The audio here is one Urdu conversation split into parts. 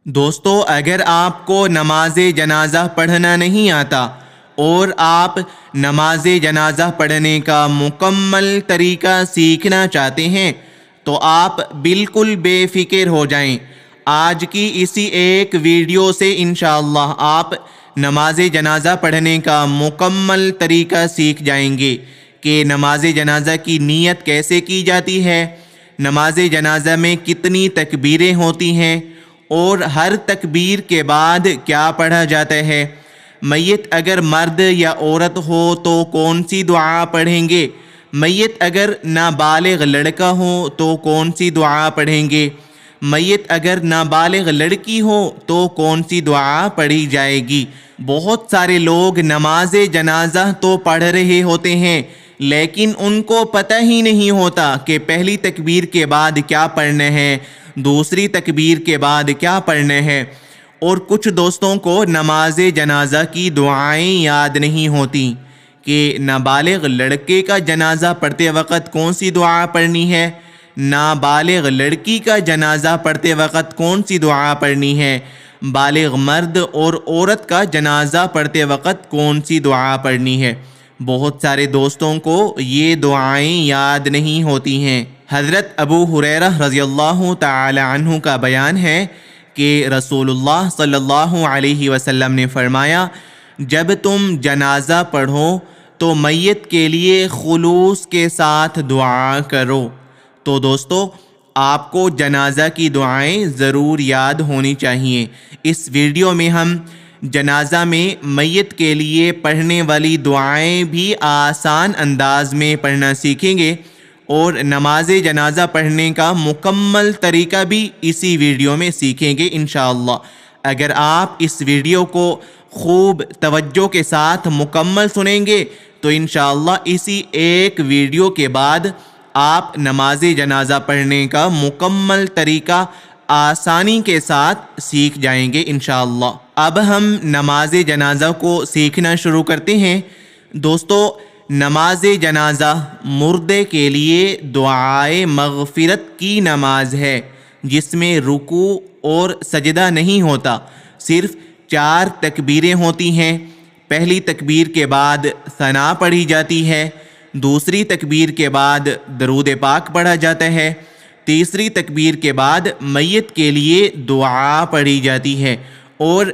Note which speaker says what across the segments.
Speaker 1: دوستو، اگر آپ کو نماز جنازہ پڑھنا نہیں آتا اور آپ نماز جنازہ پڑھنے کا مکمل طریقہ سیکھنا چاہتے ہیں تو آپ بالکل بے فکر ہو جائیں۔ آج کی اسی ایک ویڈیو سے انشاءاللہ آپ نماز جنازہ پڑھنے کا مکمل طریقہ سیکھ جائیں گے کہ نماز جنازہ کی نیت کیسے کی جاتی ہے، نماز جنازہ میں کتنی تکبیریں ہوتی ہیں اور ہر تکبیر کے بعد کیا پڑھا جاتا ہے، میت اگر مرد یا عورت ہو تو کون سی دعا پڑھیں گے، میت اگر نابالغ لڑکا ہو تو کون سی دعا پڑھیں گے، میت اگر نابالغ لڑکی ہو تو کون سی دعا پڑھی جائے گی۔ بہت سارے لوگ نماز جنازہ تو پڑھ رہے ہوتے ہیں لیکن ان کو پتہ ہی نہیں ہوتا کہ پہلی تکبیر کے بعد کیا پڑھنا ہے، دوسری تکبیر کے بعد کیا پڑھنا ہے، اور کچھ دوستوں کو نماز جنازہ کی دعائیں یاد نہیں ہوتی کہ نابالغ لڑکے کا جنازہ پڑھتے وقت کون سی دعا پڑھنی ہے، نابالغ لڑکی کا جنازہ پڑھتے وقت کون سی دعا پڑھنی ہے، بالغ مرد اور عورت کا جنازہ پڑھتے وقت کون سی دعا پڑھنی ہے۔ بہت سارے دوستوں کو یہ دعائیں یاد نہیں ہوتی ہیں۔ حضرت ابو ہریرہ رضی اللہ تعالی عنہ کا بیان ہے کہ رسول اللہ صلی اللہ علیہ وسلم نے فرمایا، جب تم جنازہ پڑھو تو میت کے لیے خلوص کے ساتھ دعا کرو۔ تو دوستو، آپ کو جنازہ کی دعائیں ضرور یاد ہونی چاہیے۔ اس ویڈیو میں ہم جنازہ میں میت کے لیے پڑھنے والی دعائیں بھی آسان انداز میں پڑھنا سیکھیں گے اور نماز جنازہ پڑھنے کا مکمل طریقہ بھی اسی ویڈیو میں سیکھیں گے انشاءاللہ۔ اگر آپ اس ویڈیو کو خوب توجہ کے ساتھ مکمل سنیں گے تو انشاءاللہ اسی ایک ویڈیو کے بعد آپ نماز جنازہ پڑھنے کا مکمل طریقہ آسانی کے ساتھ سیکھ جائیں گے انشاءاللہ۔ اب ہم نماز جنازہ کو سیکھنا شروع کرتے ہیں۔ دوستو، نماز جنازہ مردے کے لیے دعائے مغفرت کی نماز ہے جس میں رکوع اور سجدہ نہیں ہوتا، صرف 4 تکبیریں ہوتی ہیں۔ پہلی تکبیر کے بعد ثنا پڑھی جاتی ہے، دوسری تکبیر کے بعد درود پاک پڑھا جاتا ہے، تیسری تکبیر کے بعد میت کے لیے دعا پڑھی جاتی ہے اور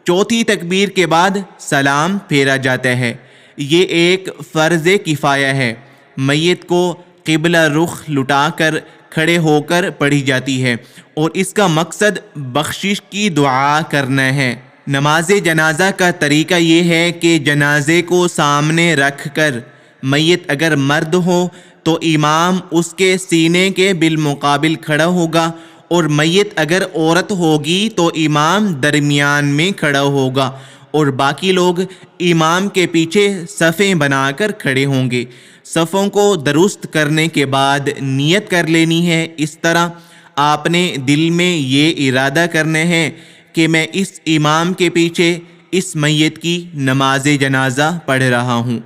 Speaker 1: چوتھی تکبیر کے بعد سلام پھیرا جاتا ہے۔ یہ ایک فرض کفایہ ہے، میت کو قبلہ رخ لٹا کر کھڑے ہو کر پڑھی جاتی ہے اور اس کا مقصد بخشش کی دعا کرنا ہے۔ نماز جنازہ کا طریقہ یہ ہے کہ جنازے کو سامنے رکھ کر میت اگر مرد ہو تو امام اس کے سینے کے بالمقابل کھڑا ہوگا اور میت اگر عورت ہوگی تو امام درمیان میں کھڑا ہوگا اور باقی لوگ امام کے پیچھے صفیں بنا کر کھڑے ہوں گے۔ صفوں کو درست کرنے کے بعد نیت کر لینی ہے۔ اس طرح آپ نے دل میں یہ ارادہ کرنا ہے کہ میں اس امام کے پیچھے اس میت کی نماز جنازہ پڑھ رہا ہوں۔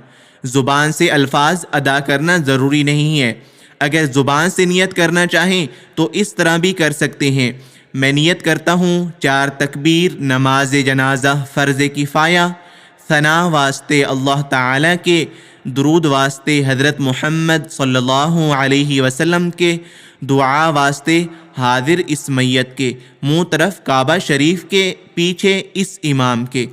Speaker 1: زبان سے الفاظ ادا کرنا ضروری نہیں ہے، اگر زبان سے نیت کرنا چاہیں تو اس طرح بھی کر سکتے ہیں۔ میں نیت کرتا ہوں 4 تکبیر نماز جنازہ فرض کفایہ، ثنا واسطے اللہ تعالیٰ کے، درود واسطے حضرت محمد صلی اللہ علیہ وسلم کے، دعا واسطے حاضر اس میت کے، منہ طرف کعبہ شریف کے، پیچھے اس امام کے۔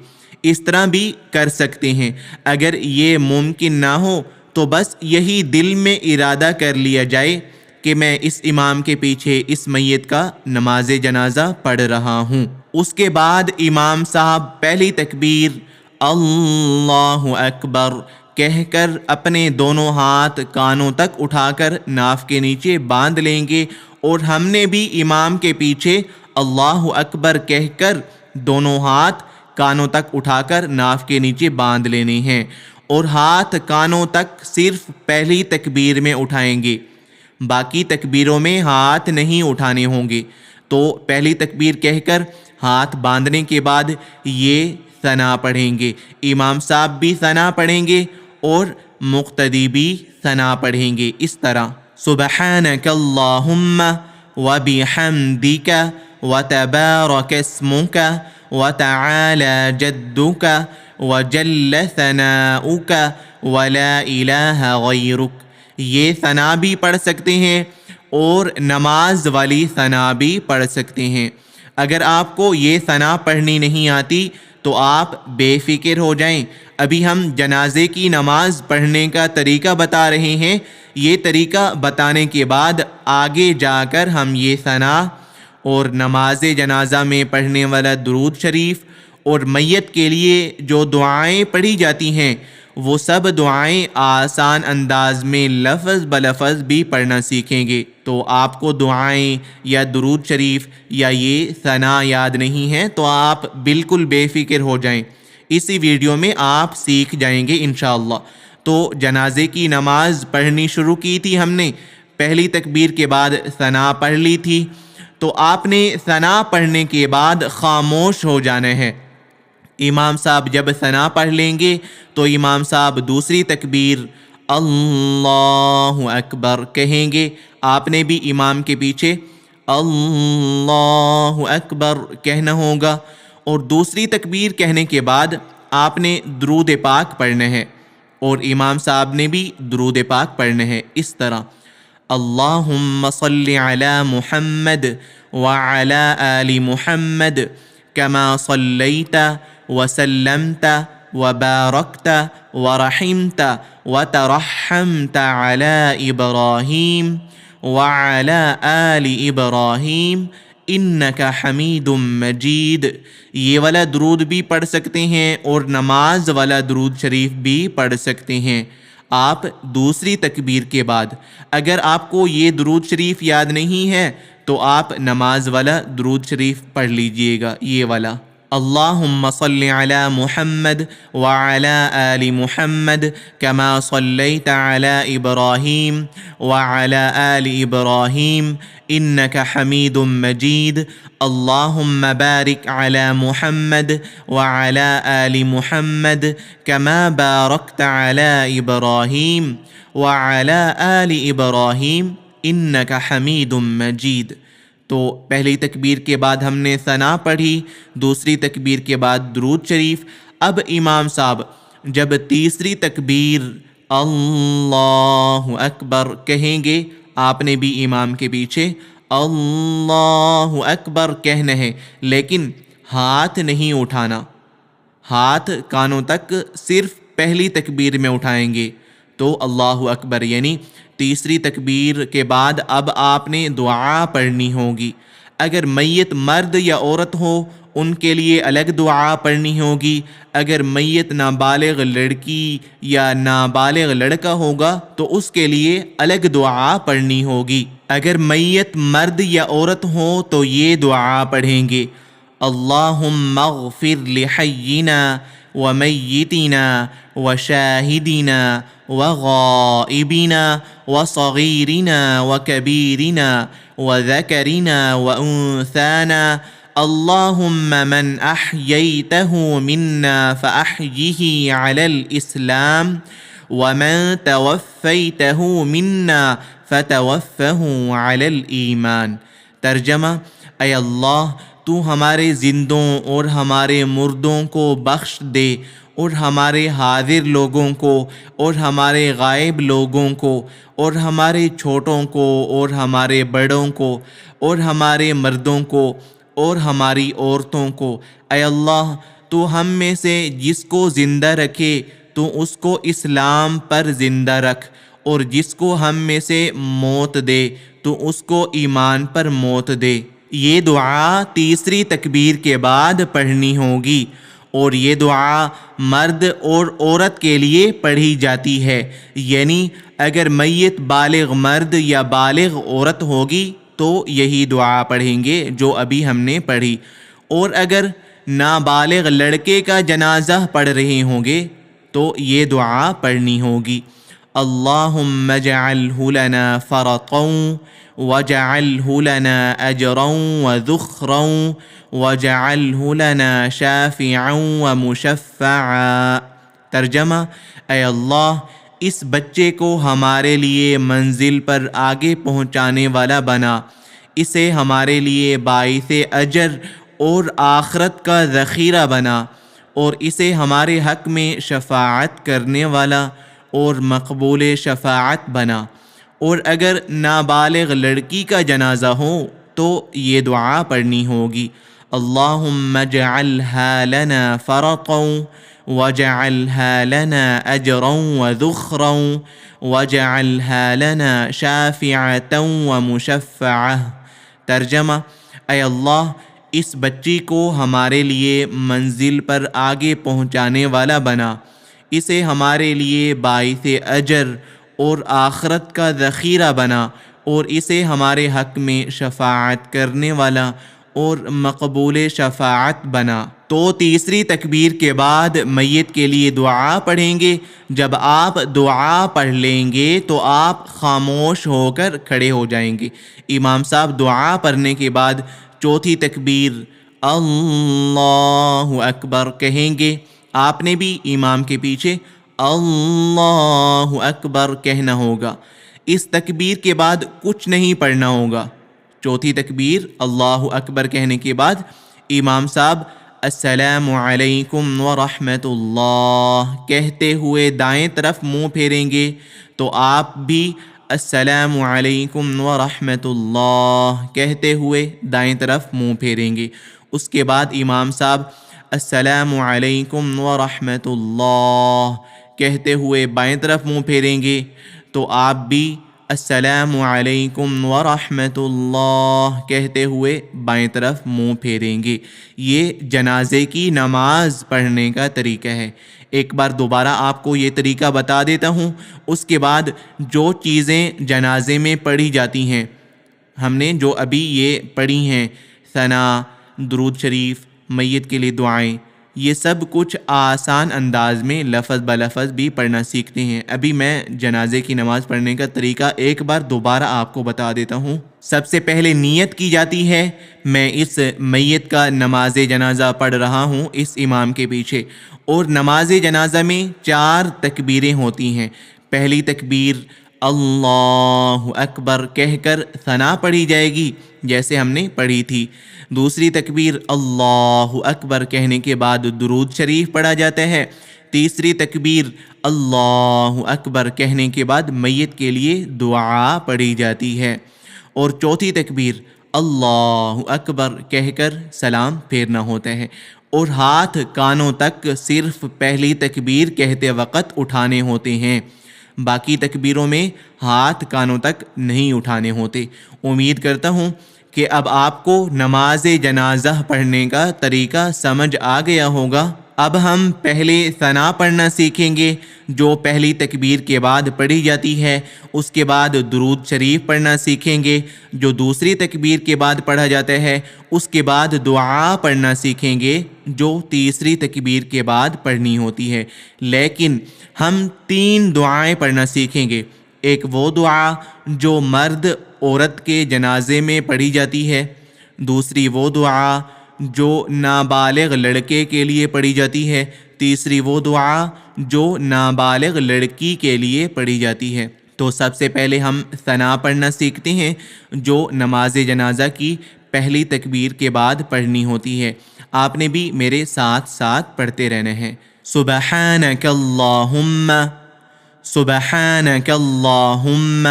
Speaker 1: اس طرح بھی کر سکتے ہیں۔ اگر یہ ممکن نہ ہو تو بس یہی دل میں ارادہ کر لیا جائے کہ میں اس امام کے پیچھے اس میت کا نماز جنازہ پڑھ رہا ہوں۔ اس کے بعد امام صاحب پہلی تکبیر اللہ اکبر کہہ کر اپنے دونوں ہاتھ کانوں تک اٹھا کر ناف کے نیچے باندھ لیں گے اور ہم نے بھی امام کے پیچھے اللہ اکبر کہہ کر دونوں ہاتھ کانوں تک اٹھا کر ناف کے نیچے باندھ لینے ہیں اور ہاتھ کانوں تک صرف پہلی تکبیر میں اٹھائیں گے، باقی تکبیروں میں ہاتھ نہیں اٹھانے ہوں گے۔ تو پہلی تکبیر کہہ کر ہاتھ باندھنے کے بعد یہ ثنا پڑھیں گے، امام صاحب بھی ثنا پڑھیں گے اور مقتدی بھی ثنا پڑھیں گے، اس طرح سبحانک اللہم وبحمدک وتبارك اسمك وتعالى جدك وجل ثناؤك ولا الہ غیرک۔ یہ ثنا بھی پڑھ سکتے ہیں اور نماز والی ثنا بھی پڑھ سکتے ہیں۔ اگر آپ کو یہ ثنا پڑھنی نہیں آتی تو آپ بے فکر ہو جائیں، ابھی ہم جنازے کی نماز پڑھنے کا طریقہ بتا رہے ہیں۔ یہ طریقہ بتانے کے بعد آگے جا کر ہم یہ ثنا اور نماز جنازہ میں پڑھنے والا درود شریف اور میت کے لیے جو دعائیں پڑھی جاتی ہیں وہ سب دعائیں آسان انداز میں لفظ بلفظ بھی پڑھنا سیکھیں گے۔ تو آپ کو دعائیں یا درود شریف یا یہ ثنا یاد نہیں ہے تو آپ بالکل بے فکر ہو جائیں، اسی ویڈیو میں آپ سیکھ جائیں گے انشاءاللہ۔ تو جنازے کی نماز پڑھنی شروع کی تھی ہم نے، پہلی تکبیر کے بعد ثنا پڑھ لی تھی، تو آپ نے ثنا پڑھنے کے بعد خاموش ہو جانا ہے۔ امام صاحب جب ثنا پڑھ لیں گے تو امام صاحب دوسری تکبیر اللہ اکبر کہیں گے، آپ نے بھی امام کے پیچھے اللہ اکبر کہنا ہوگا، اور دوسری تکبیر کہنے کے بعد آپ نے درود پاک پڑھنا ہے اور امام صاحب نے بھی درود پاک پڑھنا ہے اس طرح: اللہم صلی علی محمد وعلی آل محمد کما صلیت وسلمت وبارکت ورحمت وترحمت علی ابراہیم وعلی آل ابراہیم انک حمید مجید۔ یہ والا درود بھی پڑھ سکتے ہیں اور نماز والا درود شریف بھی پڑھ سکتے ہیں آپ دوسری تکبیر کے بعد۔ اگر آپ کو یہ درود شریف یاد نہیں ہے تو آپ نماز والا درود شریف پڑھ لیجئے گا، یہ والا: اللہم صلی علی محمد وعلی آل محمد کما صلیت علی ابراہیم وعلی آل ابراہیم انک حمید مجید۔ اللہم بارک علی محمد وعلی آل محمد کما بارکت علی ابراہیم وعلی آل ابراہیم انک حمید مجید۔ تو پہلی تکبیر کے بعد ہم نے ثنا پڑھی، دوسری تکبیر کے بعد درود شریف۔ اب امام صاحب جب تیسری تکبیر اللہ اکبر کہیں گے، آپ نے بھی امام کے پیچھے اللہ اکبر کہنا ہے، لیکن ہاتھ نہیں اٹھانا، ہاتھ کانوں تک صرف پہلی تکبیر میں اٹھائیں گے۔ تو اللہ اکبر یعنی تیسری تکبیر کے بعد اب آپ نے دعا پڑھنی ہوگی۔ اگر میت مرد یا عورت ہو ان کے لیے الگ دعا پڑھنی ہوگی، اگر میت نابالغ لڑکی یا نابالغ لڑکا ہوگا تو اس کے لیے الگ دعا پڑھنی ہوگی۔ اگر میت مرد یا عورت ہو تو یہ دعا پڑھیں گے: اللہم اغفر لحینا ومیتنا وشاہدنا وغائبنا وصغیرنا وکبیرنا وذکرنا وانثانا اللہم من احییتہ منا فاحیہ علی الاسلام ومن توفیتہ منا فتوفہ علی الایمان۔ ترجمہ: اے اللہ تو ہمارے زندوں اور ہمارے مردوں کو بخش دے، اور ہمارے حاضر لوگوں کو اور ہمارے غائب لوگوں کو اور ہمارے چھوٹوں کو اور ہمارے بڑوں کو اور ہمارے مردوں کو اور ہماری عورتوں کو۔ اے اللہ تو ہم میں سے جس کو زندہ رکھے تو اس کو اسلام پر زندہ رکھ، اور جس کو ہم میں سے موت دے تو اس کو ایمان پر موت دے۔ یہ دعا تیسری تکبیر کے بعد پڑھنی ہوگی، اور یہ دعا مرد اور عورت کے لیے پڑھی جاتی ہے، یعنی اگر میت بالغ مرد یا بالغ عورت ہوگی تو یہی دعا پڑھیں گے جو ابھی ہم نے پڑھی، اور اگر نابالغ لڑکے کا جنازہ پڑھ رہے ہوں گے تو یہ دعا پڑھنی ہوگی: اللہم اجعلہ لنا فرطا وجعلہ لنا اجرا وذخرا وجعلہ لنا شافعا ومشفعا۔ ترجمہ: اے اللہ اس بچے کو ہمارے لیے منزل پر آگے پہنچانے والا بنا، اسے ہمارے لیے باعث اجر اور آخرت کا ذخیرہ بنا، اور اسے ہمارے حق میں شفاعت کرنے والا اور مقبول شفاعت بنا۔ اور اگر نابالغ لڑکی کا جنازہ ہو تو یہ دعا پڑھنی ہوگی: اللہم اجعلها لنا فرطا واجعلها لنا اجرا وذخرا واجعلها لنا شافعة ومشفعة۔ ترجمہ: اے اللہ، اس بچی کو ہمارے لیے منزل پر آگے پہنچانے والا بنا، اسے ہمارے لیے باعث اجر اور آخرت کا ذخیرہ بنا، اور اسے ہمارے حق میں شفاعت کرنے والا اور مقبول شفاعت بنا۔ تو تیسری تکبیر کے بعد میت کے لیے دعا پڑھیں گے۔ جب آپ دعا پڑھ لیں گے تو آپ خاموش ہو کر کھڑے ہو جائیں گے۔ امام صاحب دعا پڑھنے کے بعد چوتھی تکبیر اللہ اکبر کہیں گے۔ آپ نے بھی امام کے پیچھے اللہ اکبر کہنا ہوگا۔ اس تکبیر کے بعد کچھ نہیں پڑھنا ہوگا۔ چوتھی تکبیر اللہ اکبر کہنے کے بعد امام صاحب السلام علیکم ورحمۃ اللہ کہتے ہوئے دائیں طرف منہ پھیریں گے، تو آپ بھی السلام علیکم ورحمۃ اللہ کہتے ہوئے دائیں طرف منہ پھیریں گے۔ اس کے بعد امام صاحب السلام علیکم ورحمۃ اللہ کہتے ہوئے بائیں طرف منہ پھیریں گے، تو آپ بھی السلام علیکم ورحمۃ اللہ کہتے ہوئے بائیں طرف منہ پھیریں گے۔ یہ جنازے کی نماز پڑھنے کا طریقہ ہے۔ ایک بار دوبارہ آپ کو یہ طریقہ بتا دیتا ہوں۔ اس کے بعد جو چیزیں جنازے میں پڑھی جاتی ہیں، ہم نے جو ابھی یہ پڑھی ہیں، ثنا، درود شریف، میت کے لیے دعائیں، یہ سب کچھ آسان انداز میں لفظ بلفظ بھی پڑھنا سیکھتے ہیں۔ ابھی میں جنازے کی نماز پڑھنے کا طریقہ ایک بار دوبارہ آپ کو بتا دیتا ہوں۔ سب سے پہلے نیت کی جاتی ہے۔ میں اس میت کا نماز جنازہ پڑھ رہا ہوں اس امام کے پیچھے، اور نماز جنازہ میں 4 تکبیریں ہوتی ہیں۔ پہلی تکبیر اللہ اکبر کہہ کر ثنا پڑھی جائے گی جیسے ہم نے پڑھی تھی۔ دوسری تکبیر اللہ اکبر کہنے کے بعد درود شریف پڑھا جاتا ہے۔ تیسری تکبیر اللہ اکبر کہنے کے بعد میت کے لیے دعا پڑھی جاتی ہے، اور چوتھی تکبیر اللہ اکبر کہہ کر سلام پھیرنا ہوتا ہے، اور ہاتھ کانوں تک صرف پہلی تکبیر کہتے وقت اٹھانے ہوتے ہیں۔ باقی تکبیروں میں ہاتھ کانوں تک نہیں اٹھانے ہوتے۔ امید کرتا ہوں کہ اب آپ کو نماز جنازہ پڑھنے کا طریقہ سمجھ آ گیا ہوگا۔ اب ہم پہلے ثنا پڑھنا سیکھیں گے جو پہلی تکبیر کے بعد پڑھی جاتی ہے۔ اس کے بعد درود شریف پڑھنا سیکھیں گے جو دوسری تکبیر کے بعد پڑھا جاتا ہے۔ اس کے بعد دعا پڑھنا سیکھیں گے جو تیسری تکبیر کے بعد پڑھنی ہوتی ہے۔ لیکن ہم 3 دعائیں پڑھنا سیکھیں گے۔ ایک وہ دعا جو مرد عورت کے جنازے میں پڑھی جاتی ہے، دوسری وہ دعا جو نابالغ لڑکے کے لیے پڑھی جاتی ہے، تیسری وہ دعا جو نابالغ لڑکی کے لیے پڑھی جاتی ہے۔ تو سب سے پہلے ہم ثنا پڑھنا سیکھتے ہیں جو نماز جنازہ کی پہلی تکبیر کے بعد پڑھنی ہوتی ہے۔ آپ نے بھی میرے ساتھ ساتھ پڑھتے رہنا ہے۔ سبحانک اللہم، سبحانک اللہم،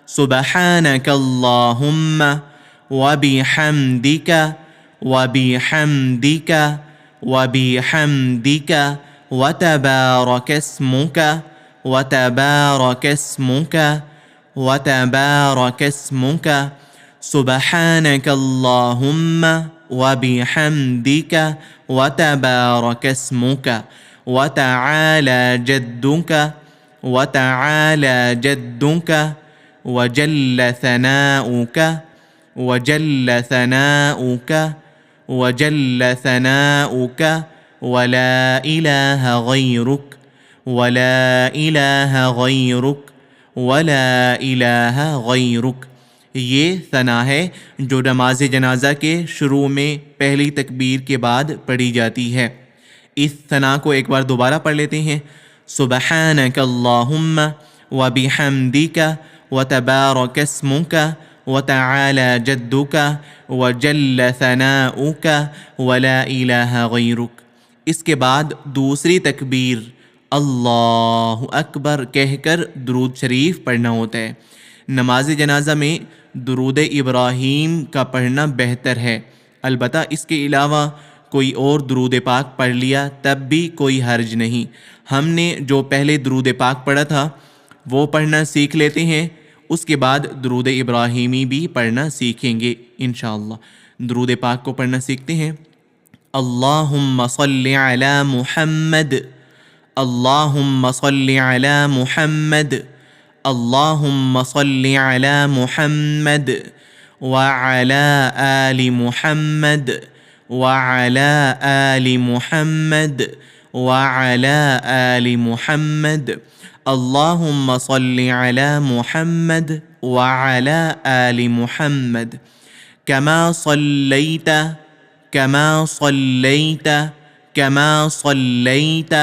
Speaker 1: سبحانک اللہم وبحمدک وبحمدک وبحمدک وتبارک اسمک وتبارک اسمک وتبارک اسمک سبحانک اللہم وبحمدک وتبارک اسمک وتعالی جدک وتعالی جدک وجل ثناؤک وجل ثناؤک وجل ثناؤک ولا الہ غیرک ولا الہ غیرک ولا الہ غیرک۔ یہ ثنا ہے جو نماز جنازہ کے شروع میں پہلی تکبیر کے بعد پڑھی جاتی ہے۔ اس ثنا کو ایک بار دوبارہ پڑھ لیتے ہیں۔ سبحانک اللہم وبحمدک وتبارک اسمک وتعالى جدك وجل ثناؤك ولا إله غيرك۔ اس کے بعد دوسری تکبیر اللہ اکبر کہہ کر درود شریف پڑھنا ہوتا ہے۔ نماز جنازہ میں درود ابراہیم کا پڑھنا بہتر ہے، البتہ اس کے علاوہ کوئی اور درود پاک پڑھ لیا تب بھی کوئی حرج نہیں۔ ہم نے جو پہلے درود پاک پڑھا تھا وہ پڑھنا سیکھ لیتے ہیں، اس کے بعد درود ابراہیمی بھی پڑھنا سیکھیں گے انشاءاللہ۔ درود پاک کو پڑھنا سیکھتے ہیں۔ اللہم صلی علی محمد، اللہم صلی علی محمد، اللہم صلی علی محمد وعلی آل محمد وعلی آل محمد وعلی آل محمد، اللہم صلی علی محمد وعلی آل محمد کما صلیت کما صلیت کما صلیت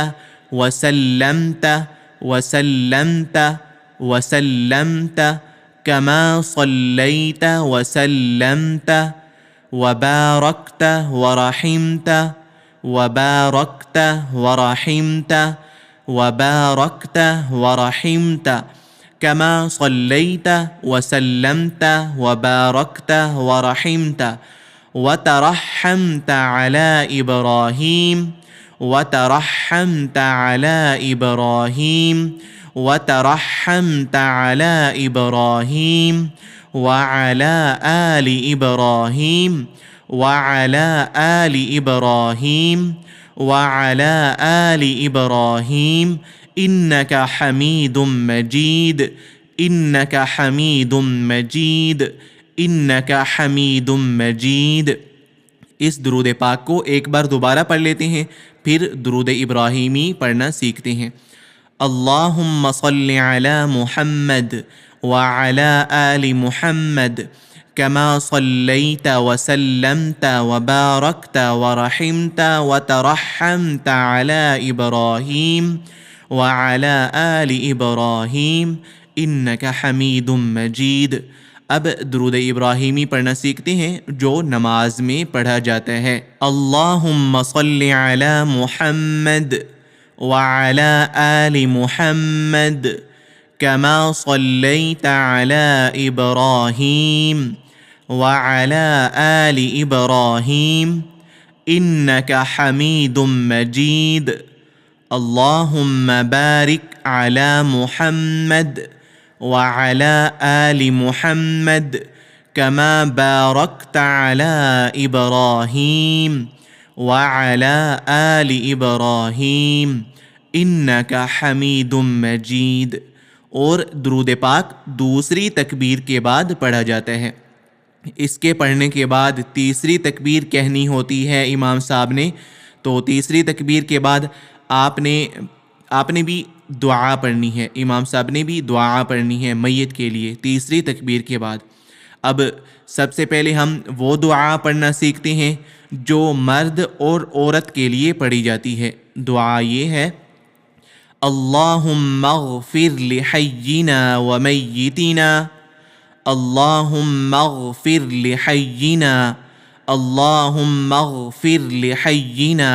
Speaker 1: وسلمت وسلمت وسلمت کما صلیت وسلمت وبارکت ورحمت وبارکت ورحمت وبارکت ورحمت کما صلیت وسلمت وبارکت ورحمت وترحمت على إبراهيم وترحمت على إبراهيم وترحمت على إبراهيم وعلى آل إبراهيم وعلى آل إبراهيم وعلى آل إبراهيم إنك حميد مجيد إنك حميد مجيد إنك حميد مجيد۔ اس درود پاک کو ایک بار دوبارہ پڑھ لیتے ہیں، پھر درود ابراہیمی پڑھنا سیکھتے ہیں۔ اللہم صل علی محمد وعلی آل محمد کما صلیت وسلمت وبارکت ورحمت وترحمت علی ابراہیم وعلی آل ابراہیم انک حمید مجید۔ اب درود ابراہیمی پڑھنا سیکھتے ہیں جو نماز میں پڑھا جاتا ہے۔ اللہم صلی علی محمد وعلی آل محمد کما صلیت علی ابراہیم وعلی آل ابراہیم انک حمید مجید۔ اللہم بارک علی محمد وعلى آل محمد كما باركت على إبراهيم وعلى آل إبراهيم إنك حميد مجيد۔ اور درود پاک دوسری تکبیر کے بعد پڑھا جاتا ہے۔ اس کے پڑھنے کے بعد تیسری تکبیر کہنی ہوتی ہے امام صاحب نے، تو تیسری تکبیر کے بعد آپ نے بھی دعا پڑھنی ہے، امام صاحب نے بھی دعا پڑھنی ہے میت کے لیے تیسری تکبیر کے بعد۔ اب سب سے پہلے ہم وہ دعا پڑھنا سیکھتے ہیں جو مرد اور عورت کے لیے پڑھی جاتی ہے۔ دعا یہ ہے: اللہم اغفر لحینا ومیتنا، اللہم اغفر لحینا، اللہم اغفر لحینا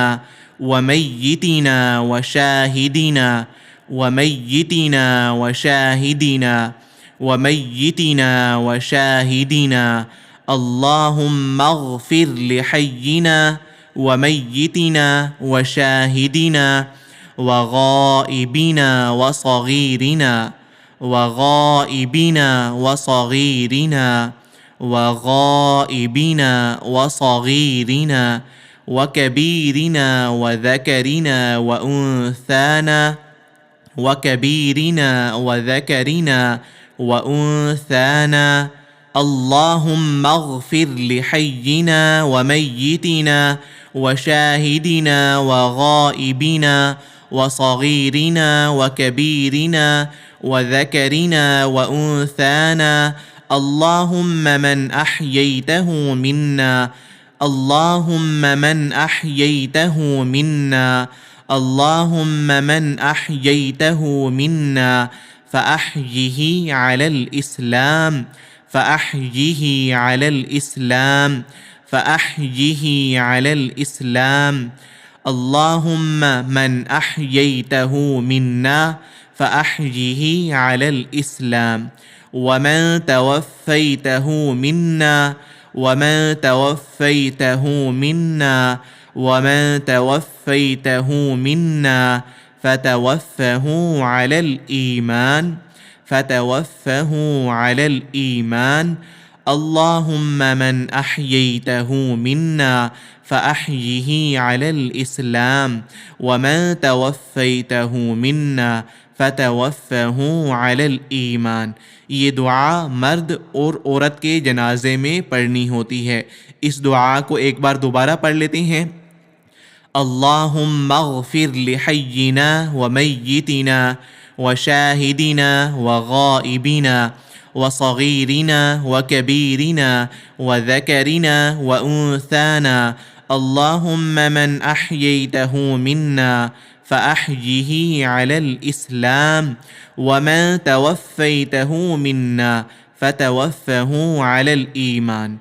Speaker 1: ومیتنا وشاہدنا ومیتنا وشاہدنا ومیتنا وشاہدنا، اللہم اغفر لحینا ومیتنا وشاہدنا وغائبنا وصغیرنا وغائبنا وصغیرنا وغائبنا وصغیرنا وكبيرنا وذكرنا وأنثانا وكبيرنا وذكرنا وأنثانا، اللهم اغفر لحينا وميتنا وشاهدنا وغائبنا وصغيرنا وكبيرنا وذكرنا وأنثانا، اللهم من أحييته منا اللهم من أحييته منا اللهم من أحييته منا فأحيه على الإسلام فأحيه على الإسلام فأحيه على الإسلام اللهم من أحييته منا فأحيه على الإسلام ومن توفيته منا ومن توفيته منا ومن توفيته منا فتوفه على الإيمان فتوفه على الإيمان اللهم من أحييته منا فأحيه على الإسلام ومن توفيته منا فتوفه على الإيمان۔ یہ دعا مرد اور عورت کے جنازے میں پڑھنی ہوتی ہے۔ اس دعا کو ایک بار دوبارہ پڑھ لیتے ہیں۔ اللہم اغفر لحینا ومیتنا وشاہدنا وغائبنا وصغیرنا وکبیرنا وذکرنا وانثانا اللہم من احییتہ منا فأحیہ علی الاسلام ومن توفیتہ منا فتوفہ علی الایمان۔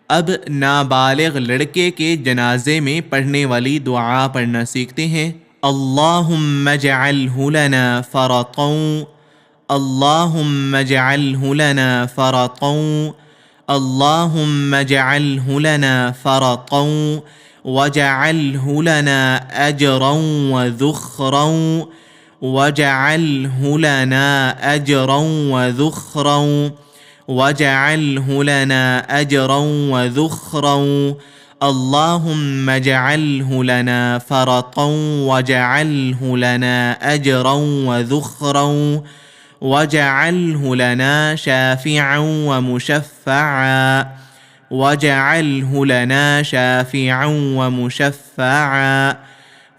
Speaker 1: اب نابالغ لڑکے کے جنازے میں پڑھنے والی دعا پڑھنا سیکھتے ہیں۔ اللہم اجعلہ لنا فرطا اللہم اجعلہ لنا فرطا اللہم اجعلہ لنا فرطا واجعلہ لنا اجرا وذخرا واجعلہ لنا اجرا وذخرا واجعلہ لنا اجرا وذخرا اللہم اجعلہ لنا فرطا واجعلہ لنا اجرا وذخرا واجعلہ لنا شافعا ومشفعا واجعلہ لنا شافعا ومشفعا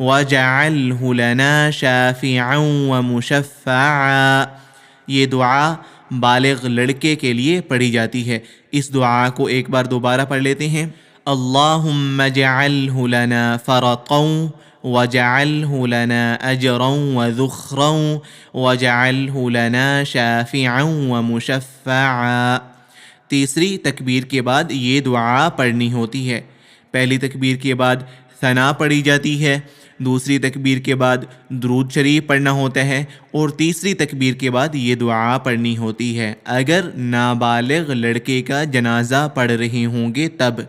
Speaker 1: واجعلہ لنا شافعا ومشفعا۔ یہ دعا بالغ لڑکے کے لیے پڑھی جاتی ہے۔ اس دعا کو ایک بار دوبارہ پڑھ لیتے ہیں۔ اللہم اجعلہ لنا فرطا واجعلہ لنا اجرا وذخرا واجعلہ لنا شافعا ومشفعا۔ تیسری تکبیر کے بعد یہ دعا پڑھنی ہوتی ہے۔ پہلی تکبیر کے بعد ثنا پڑھی جاتی ہے، دوسری تکبیر کے بعد درود شریف پڑھنا ہوتا ہے، اور تیسری تکبیر کے بعد یہ دعا پڑھنی ہوتی ہے۔ اگر نابالغ لڑکے کا جنازہ پڑھ رہے ہوں گے تب،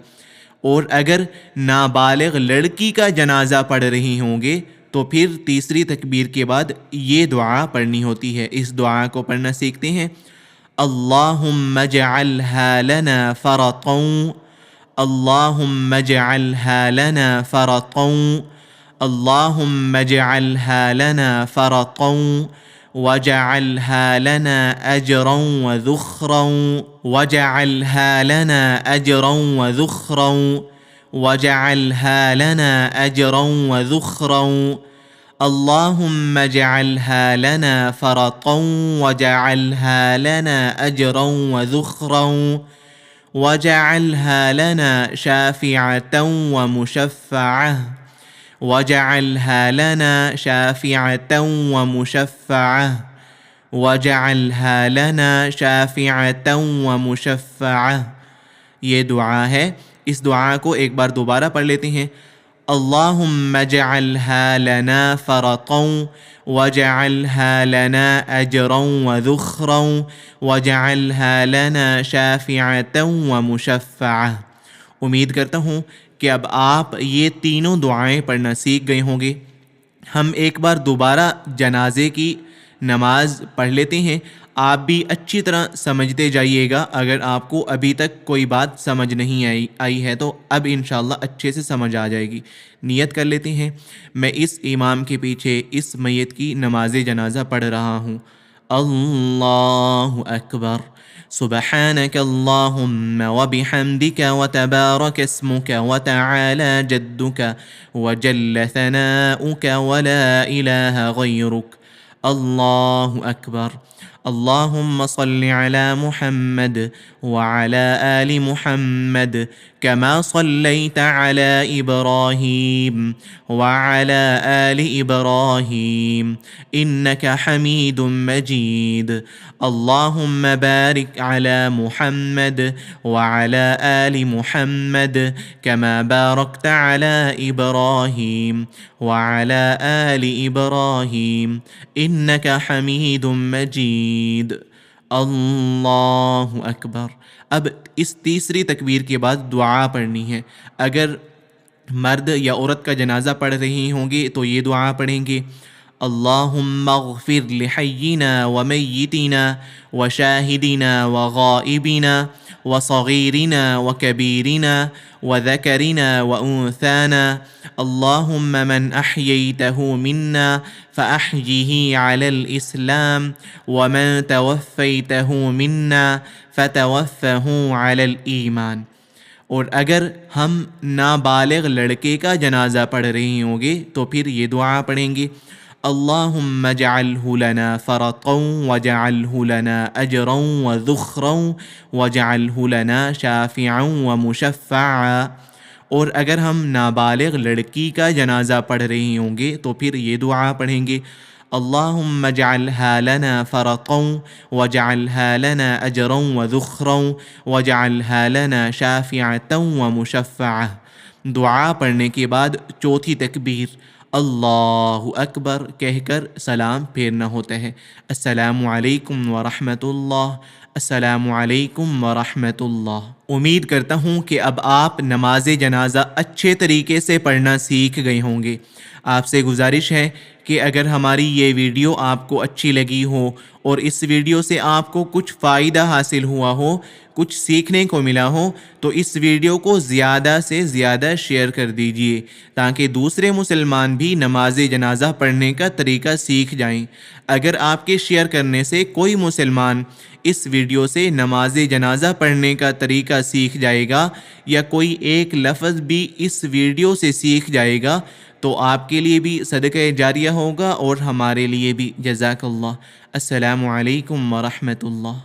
Speaker 1: اور اگر نابالغ لڑکی کا جنازہ پڑھ رہے ہوں گے تو پھر تیسری تکبیر کے بعد یہ دعا پڑھنی ہوتی ہے۔ اس دعا کو پڑھنا سیکھتے ہیں۔ اللہم اجعلہا لنا فرطا اللہم اجعلہا لنا فرطا اللہم اجعلہا لنا فرطا واجعلہا لنا اجرا وذخرا واجعلہا لنا اجرا وذخرا واجعلہا لنا اجرا وذخرا اللہم اجعلہا لنا فرطا واجعلہا لنا اجرا وذخرا واجعلہا لنا شافعة ومشفعة واجعلها لنا شافعة ومشفعة واجعلها لنا شافعة ومشفعة۔ یہ دعا ہے۔ اس دعا کو ایک بار دوبارہ پڑھ لیتے ہیں۔ اللہم اجعلها لنا فرطا واجعلها لنا اجرا وذخرا واجعلها لنا شافعة ومشفعة۔ امید کرتا ہوں کہ اب آپ یہ تینوں دعائیں پڑھنا سیکھ گئے ہوں گے۔ ہم ایک بار دوبارہ جنازے کی نماز پڑھ لیتے ہیں۔ آپ بھی اچھی طرح سمجھتے جائیے گا۔ اگر آپ کو ابھی تک کوئی بات سمجھ نہیں آئی ہے تو اب انشاءاللہ اچھے سے سمجھ آ جائے گی۔ نیت کر لیتے ہیں۔ میں اس امام کے پیچھے اس میت کی نماز جنازہ پڑھ رہا ہوں۔ اللہ اکبر، سبحانك اللهم وبحمدك وتبارك اسمك وتعالى جدك وجل ثناؤك ولا إله غيرك الله أكبر اللهم صل على محمد وعلى آل محمد كما صليت على إبراهيم وعلى آل إبراهيم إنك حميد مجيد اللهم بارك على محمد وعلى آل محمد كما باركت على إبراهيم وعلى آل إبراهيم إنك حميد مجيد اللہ اکبر۔ اب اس تیسری تکبیر کے بعد دعا پڑھنی ہے۔ اگر مرد یا عورت کا جنازہ پڑھ رہی ہوں گے تو یہ دعا پڑھیں گے، اللہم اغفر لحینا ومیتنا وشاہدنا وغائبنا وصغیرنا وکبیرنا وذکرنا وانثانا اللہم من احییتہ منا فأحیه على الإسلام ومن توفیتہ منا فتوفہ على الإیمان۔ اور اگر ہم نابالغ لڑکے کا جنازہ پڑھ رہے ہوں گے تو پھر یہ دعا پڑھیں گے، اللہم اجعلہ لنا فرطا وجعلہ لنا اجرا وذخرا وجعلہ لنا شافعا ومشفعا۔ اور اگر ہم نابالغ لڑکی کا جنازہ پڑھ رہے ہوں گے تو پھر یہ دعا پڑھیں گے، اللہم اجعلہا لنا فرطا وجعلہا لنا اجرا وذخرا وجعلہا لنا شافعتا ومشفعا۔ دعا پڑھنے کے بعد چوتھی تکبیر اللہ اکبر کہہ کر سلام پھیرنا ہوتا ہے، السلام علیکم ورحمۃ اللہ، السلام علیکم ورحمۃ اللہ۔ امید کرتا ہوں کہ اب آپ نماز جنازہ اچھے طریقے سے پڑھنا سیکھ گئے ہوں گے۔ آپ سے گزارش ہے کہ اگر ہماری یہ ویڈیو آپ کو اچھی لگی ہو اور اس ویڈیو سے آپ کو کچھ فائدہ حاصل ہوا ہو، کچھ سیکھنے کو ملا ہو، تو اس ویڈیو کو زیادہ سے زیادہ شیئر کر دیجئے تاکہ دوسرے مسلمان بھی نماز جنازہ پڑھنے کا طریقہ سیکھ جائیں۔ اگر آپ کے شیئر کرنے سے کوئی مسلمان اس ویڈیو سے نماز جنازہ پڑھنے کا طریقہ سیکھ جائے گا یا کوئی ایک لفظ بھی اس ویڈیو سے سیکھ جائے گا تو آپ کے لیے بھی صدقہ جاریہ ہوگا اور ہمارے لیے بھی۔ جزاک اللہ۔ السلام علیکم ورحمۃ اللہ۔